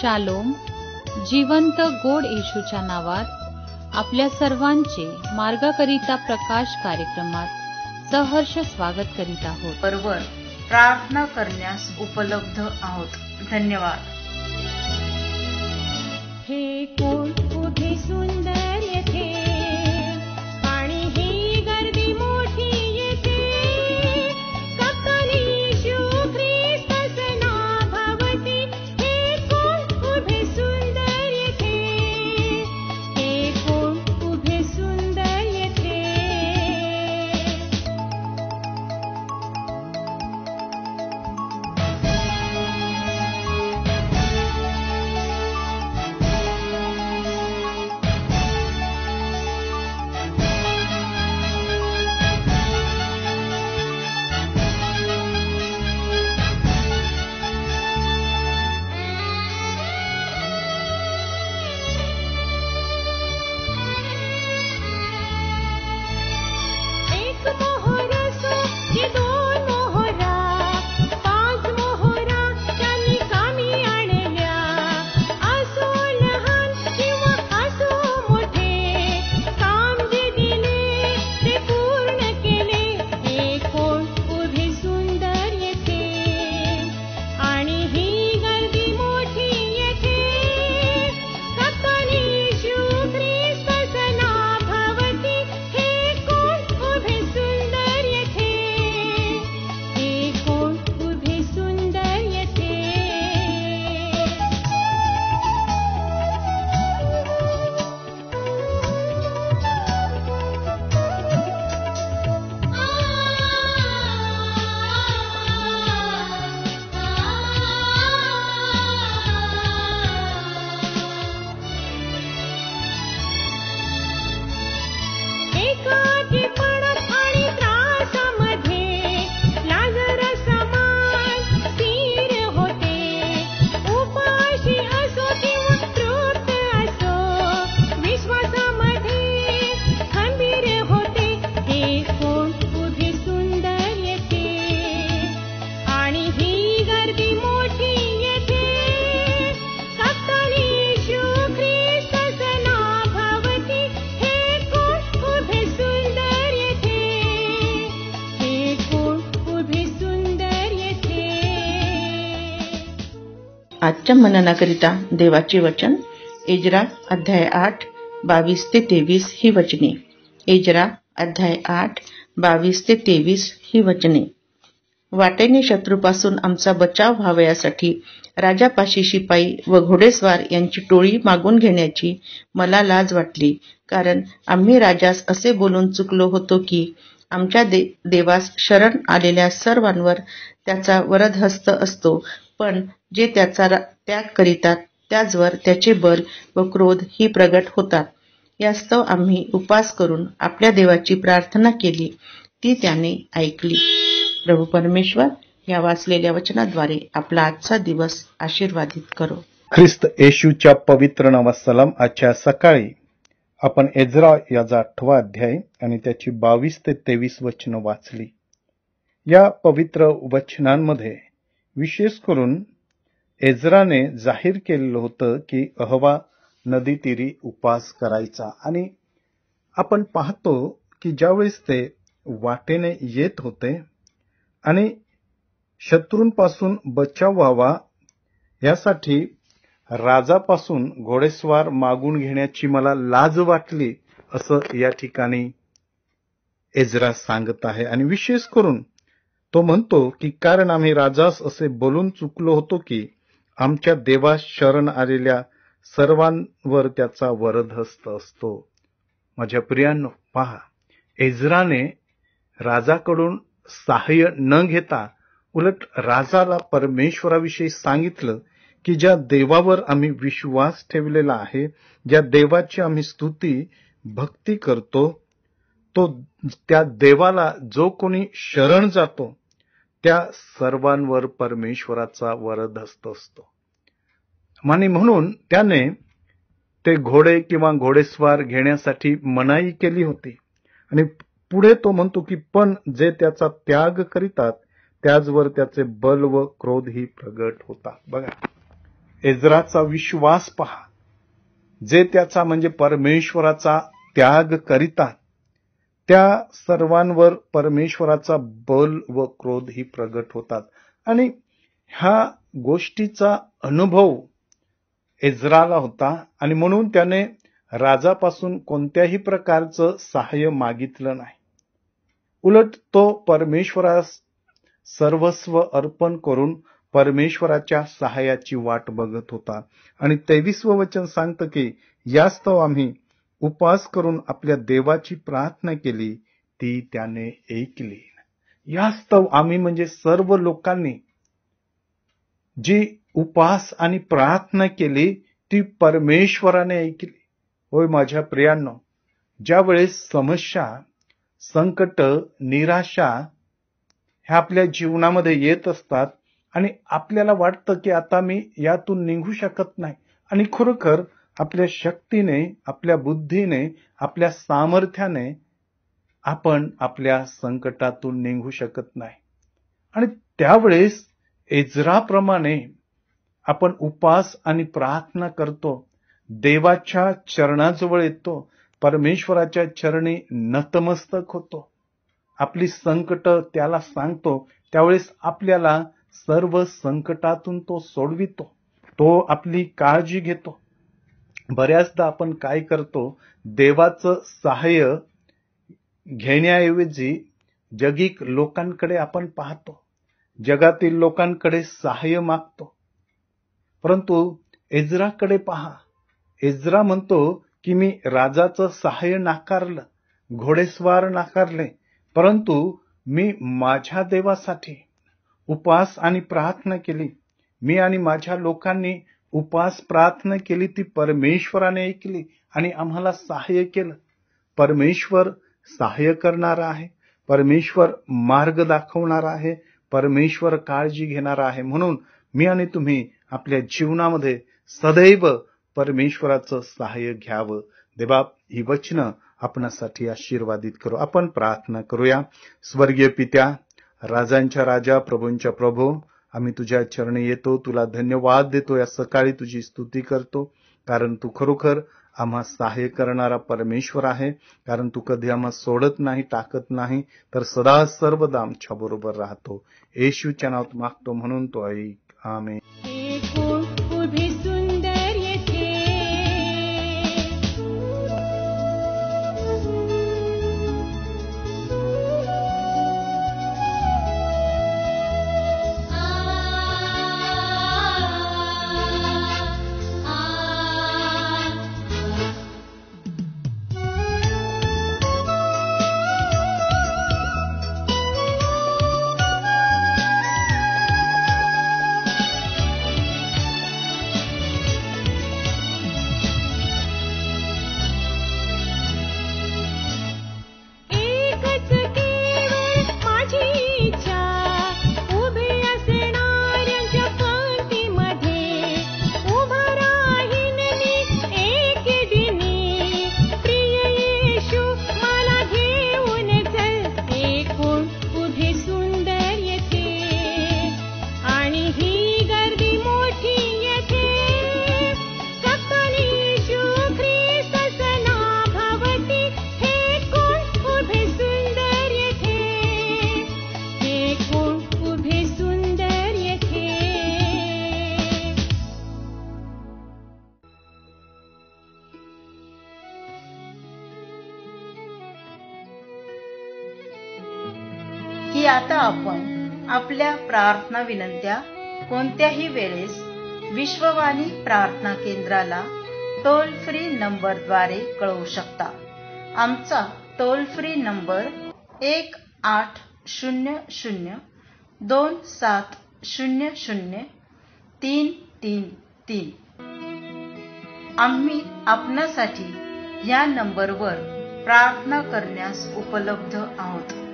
Shalom. जिवंत गोड येशूच्या नावात आपल्या सर्वांचे मार्गाकरिता प्रकाश कार्यक्रमात सहर्ष स्वागत करीत आहोत. बरोबर प्रार्थना करण्यास उपलब्ध आहोत. धन्यवाद. हे कोण उभे सुंदर येथे आणि ही गर्दी मोठी येथे कप्तान येशू ख्रिस्तस नाभावती. हे कोण उभे सुंदर येथे, हे कोण उभे सुंदर येथे. एक मोहरा सो की दोन मोहरा, पाच मोहरा त्यांनी कामी आणल्या. असो लहान किंवा असो मोठे, काम जे दिले ते पूर्ण केले. हे कोण उभे सुंदर येथे आणि ही गर्दी मोठी येथे कप्तान येशू ख्रिस्तस नाभावती. हे कोण उभे सुंदर येथे, हे कोण उभे सुंदर येथे. एकाकीपणात आणि त्रासामध्ये लाजरस समान स्थिर होते. उपाशी असो किंवा तृप्त असो, विश्वासामध्ये खंबीर होते. हे कोण उभे सुंदर येथे आणि ही गर्दी मोठी येथे कप्तान येशू ख्रिस्तस नाभावती. हे कोण उभे सुंदर येथे, हे कोण उभे सुंदर येथे. आजच्या मननाकरिता देवाचे वचन एजरा अध्याय 8 22 ते 23 ही वचने. एजरा अध्याय 8 22 ते 23 ही वचने. वाटेने शत्रूपासून आमचा बचाव व्हावा यासाठी राजापाशी शिपाई व घोडेस्वार यांची टोळी मागून घेण्याची मला लाज वाटली, कारण आम्ही राजास असे बोलून चुकलो होतो की आमच्या देवास शरण आलेल्या सर्वांवर त्याचा वरदहस्त असतो, पण जे त्याचा त्याग करीतात त्याचवर त्याचे बल व क्रोध ही प्रगट होतात. यास्तव आम्ही उपास करून आपल्या देवाची प्रार्थना केली, ती त्याने ऐकली. प्रभू परमेश्वर या वाचलेल्या वचनाद्वारे आपला आजचा दिवस आशीर्वादित करो. ख्रिस्त येशूच्या पवित्र नावात सलाम. आजच्या सकाळी आपण एजरा याचा 8वा अध्याय आणि त्याची 22 ते 23 वचनं वाचली. या पवित्र वचनांमध्ये विशेष करून एजराने जाहीर केलेलं होतं की अहवा नदीतीरी उपास करायचा. आणि आपण पाहतो की ज्यावेळेस ते वाटेने येत होते आणि शत्रूंपासून बचाव व्हावा यासाठी राजापासून घोडेस्वार मागून घेण्याची मला लाज वाटली, असं या ठिकाणी एजरा सांगत आहे. आणि विशेष करून तो म्हणतो की कारण आम्ही राजास असे बोलून चुकलो होतो की आमच्या देवास शरण आलेल्या सर्वांवर त्याचा वरदहस्त असतो. माझ्या प्रियांनो, पहा, एजराने राजाकडून सहाय्य न घेता उलट राजाला परमेश्वराविषयी सांगितलं की ज्या देवावर आम्ही विश्वास ठेवलेला आहे, ज्या देवाची आम्ही स्तुती भक्ती करतो, तो त्या देवाला जो कोणी शरण जातो त्या सर्वांवर परमेश्वराचा वरदहस्त असतो. आणि म्हणून त्याने ते घोडे किंवा घोडेस्वार घेण्यासाठी मनाई केली होती. आणि पुढे तो म्हणतो की पण जे त्याचा त्याग करीतात त्याचवर त्याचे बल व क्रोध ही प्रगट होतात. बघा, एज्राचा विश्वास पहा, जे त्याचा म्हणजे परमेश्वराचा त्याग करीतात त्या सर्वांवर परमेश्वराचा बल व क्रोध ही प्रगट होतात. आणि ह्या गोष्टीचा अनुभव एज्राला होता आणि म्हणून त्याने राजापासून कोणत्याही प्रकारचं सहाय्य मागितलं नाही. उलट तो परमेश्वरास सर्वस्व अर्पण करून परमेश्वराच्या सहाय्याची वाट बघत होता. आणि 23वं वचन सांगतं की यास्तव आम्ही उपवास करून आपल्या देवाची प्रार्थना केली, ती त्याने ऐकली. यास्तव आम्ही म्हणजे सर्व लोकांनी जी उपवास आणि प्रार्थना केली ती परमेश्वराने ऐकली. होय माझ्या प्रियांनो, ज्या वेळेस समस्या, संकट, निराशा ह्या आपल्या जीवनामध्ये येत असतात आणि आपल्याला वाटतं की आता मी यातून निघू शकत नाही, आणि खरोखर आपल्या शक्तीने, आपल्या बुद्धीने, आपल्या सामर्थ्याने आपण आपल्या संकटातून निघू शकत नाही. आणि त्यावेळेस एज्राप्रमाणे आपण उपवास आणि प्रार्थना करतो, देवाच्या चरणाजवळ येतो, परमेश्वराच्या चरणी नतमस्तक होतो, आपली संकट त्याला सांगतो. त्यावेळेस आपल्याला सर्व संकटातून तो सोडवितो, तो आपली काळजी घेतो. बऱ्याचदा आपण काय करतो, देवाचं सहाय्य घेण्याऐवजी जगिक लोकांकडे आपण पाहतो, जगातील लोकांकडे सहाय्य मागतो. परंतु एज्राकडे पहा, एज्रा म्हणतो की मी राजाचं सहाय्य नाकारलं, घोडेस्वार नाकारले, परंतु मी माझ्या देवासाठी उपवास आणि प्रार्थना केली. मी आणि माझ्या लोकांनी उपवास प्रार्थना केली, ती परमेश्वराने ऐकली आणि आम्हाला सहाय्य केलं. परमेश्वर सहाय्य करणारा आहे, परमेश्वर मार्ग दाखवणारा आहे, परमेश्वर काळजी घेणारा आहे. म्हणून मी आणि तुम्ही आपल्या जीवनामध्ये सदैव परमेश्वराचं सहाय्य घ्यावं. देवा ही वचनं आपणासाठी आशीर्वादित करू. आपण प्रार्थना करूया. स्वर्गीय पित्या, राजांच्या राजा, प्रभूंच्या प्रभू, आम्ही तुझ्या चरणी येतो, तुला धन्यवाद देतो. या सकाळी तुझी स्तुती करतो, कारण तू खरोखर आम्हा सहाय्य करणारा परमेश्वर आहे. कारण तू कधी आम्हा सोडत नाही, टाकत नाही, तर सदा सर्वदा आमच्या बरोबर राहतो. येशूच्या नावात मागतो म्हणून तो ऐक. आमेन. उभे सुंदर येथे की आता आपण आपल्या प्रार्थना विनंत्या कोणत्याही वेळेस विश्ववाणी प्रार्थना केंद्राला टोल फ्री नंबरद्वारे कळवू शकता. आमचा टोल फ्री नंबर 1-800-2700-333. आम्ही आपणासाठी या नंबरवर प्रार्थना करण्यास उपलब्ध आहोत.